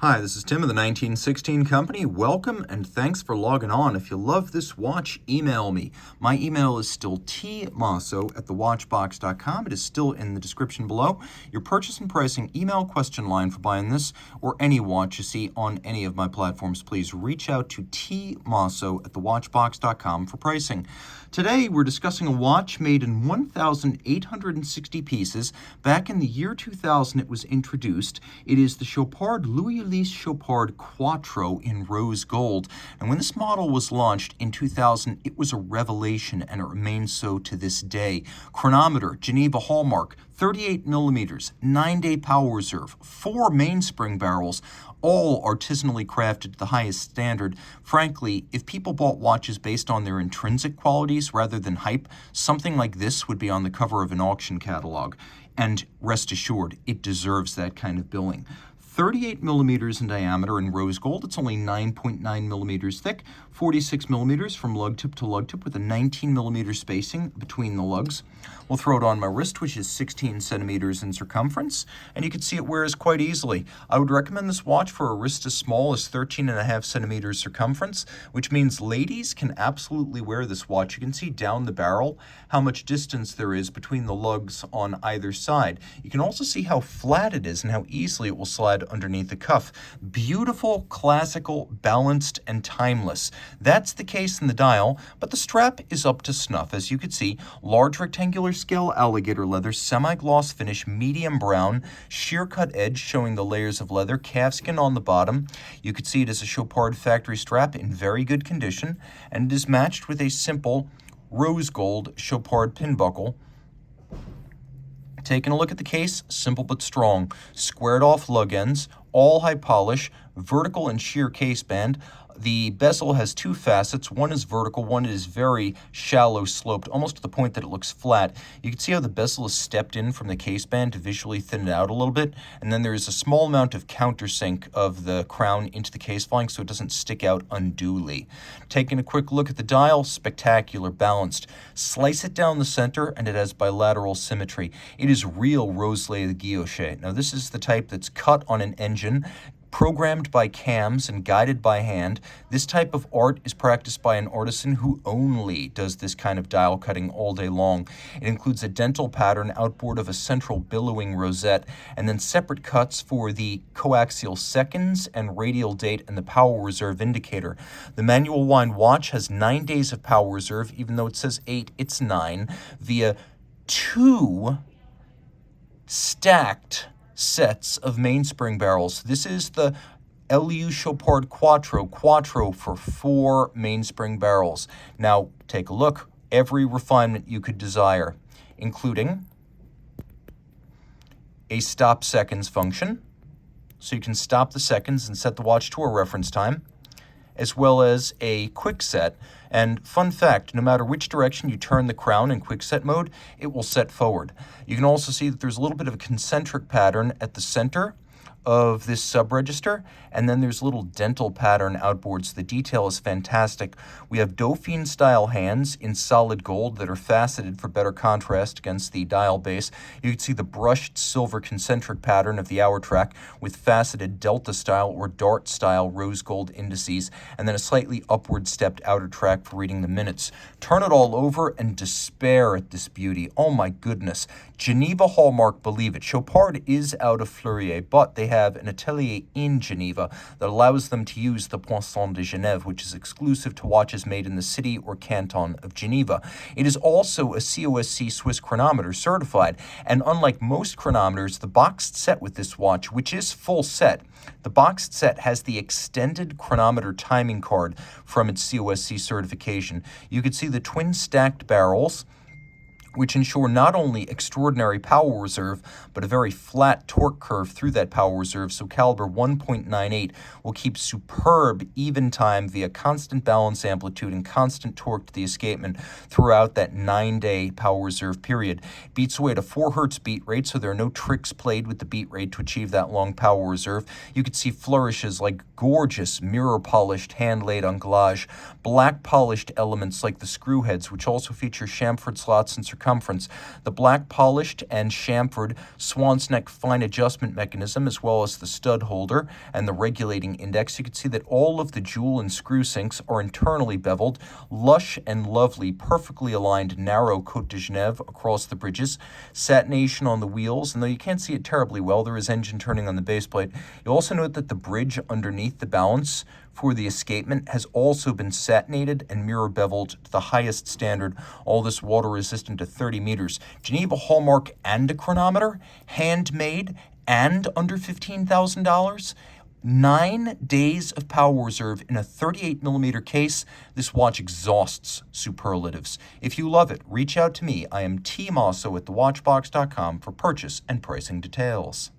Hi, this is Tim of the 1916 Company. Welcome and thanks for logging on. If you love this watch, email me. My email is still tmosso@thewatchbox.com. It is still in the description below. Your purchase and pricing email question line for buying this or any watch you see on any of my platforms, please reach out to tmosso@thewatchbox.com for pricing. Today, we're discussing a watch made in 1,860 pieces. Back in the year 2000, it was introduced. It is the Chopard L.U.C Quattro in rose gold. And when this model was launched in 2000, it was a revelation, and it remains so to this day. Chronometer, Geneva hallmark, 38 millimeters, 9-day power reserve, 4 mainspring barrels, all artisanally crafted to the highest standard. Frankly, if people bought watches based on their intrinsic qualities rather than hype, something like this would be on the cover of an auction catalog. And rest assured, it deserves that kind of billing. 38 millimeters in diameter in rose gold. It's only 9.9 millimeters thick, 46 millimeters from lug tip to lug tip with a 19 millimeter spacing between the lugs. We'll throw it on my wrist, which is 16 centimeters in circumference, and you can see it wears quite easily. I would recommend this watch for a wrist as small as 13.5 centimeters circumference, which means ladies can absolutely wear this watch. You can see down the barrel how much distance there is between the lugs on either side. You can also see how flat it is and how easily it will slide underneath the cuff. Beautiful, classical, balanced, and timeless. That's the case in the dial, but the strap is up to snuff. As you can see, large rectangular scale alligator leather, semi-gloss finish, medium brown, sheer cut edge showing the layers of leather, calfskin on the bottom. You could see it is a Chopard factory strap in very good condition, and it is matched with a simple rose gold Chopard pin buckle. Taking a look at the case, simple but strong. Squared off lug ends, all high polish, vertical and sheer case band. The bezel has 2 facets. One is vertical, one is very shallow sloped, almost to the point that it looks flat. You can see how the bezel is stepped in from the case band to visually thin it out a little bit. And then there is a small amount of countersink of the crown into the case flank so it doesn't stick out unduly. Taking a quick look at the dial, spectacular, balanced. Slice it down the center and it has bilateral symmetry. It is real Roselet guilloche. Now this is the type that's cut on an engine, programmed by cams and guided by hand. This type of art is practiced by an artisan who only does this kind of dial cutting all day long. It includes a dental pattern outboard of a central billowing rosette, and then separate cuts for the coaxial seconds and radial date and the power reserve indicator. The manual wind watch has 9 days of power reserve. Even though it says 8, it's 9, via 2 stacked sets of mainspring barrels. This is the L.U.C Quattro for 4 mainspring barrels. Now, take a look. Every refinement you could desire, including a stop seconds function, so you can stop the seconds and set the watch to a reference time, as well as a quick set. And fun fact, no matter which direction you turn the crown in quick set mode, it will set forward. You can also see that there's a little bit of a concentric pattern at the center of this sub-register, and then there's a little dental pattern outboard, so the detail is fantastic. We have Dauphine style hands in solid gold that are faceted for better contrast against the dial base. You can see the brushed silver concentric pattern of the hour track with faceted delta style or dart style rose gold indices, and then a slightly upward stepped outer track for reading the minutes. Turn it all over and despair at this beauty. Oh my goodness. Geneva hallmark, believe it. Chopard is out of Fleurier, but they have an atelier in Geneva that allows them to use the Poinçon de Genève, which is exclusive to watches made in the city or canton of Geneva. It is also a COSC Swiss chronometer certified, and unlike most chronometers, the boxed set with this watch, which is full set, the boxed set has the extended chronometer timing card from its COSC certification. You can see the twin stacked barrels, which ensure not only extraordinary power reserve, but a very flat torque curve through that power reserve, so caliber 1.98 will keep superb even time via constant balance amplitude and constant torque to the escapement throughout that 9-day power reserve period. Beats away at a 4 Hz beat rate, so there are no tricks played with the beat rate to achieve that long power reserve. You can see flourishes like gorgeous mirror-polished hand-laid anglage, black-polished elements like the screw heads, which also feature chamfered slots and circumference circumference. The black polished and chamfered swan's neck fine adjustment mechanism, as well as the stud holder and the regulating index. You can see that all of the jewel and screw sinks are internally beveled, lush and lovely, perfectly aligned narrow Côte de Genève across the bridges, satination on the wheels, and though you can't see it terribly well, there is engine turning on the base plate. You'll also note that the bridge underneath the balance for the escapement has also been satinated and mirror beveled to the highest standard. All this water resistant to 30 meters. Geneva hallmark and a chronometer, handmade and under $15,000. 9 days of power reserve in a 38mm case. This watch exhausts superlatives. If you love it, reach out to me. I am Team Mosso at thewatchbox.com for purchase and pricing details.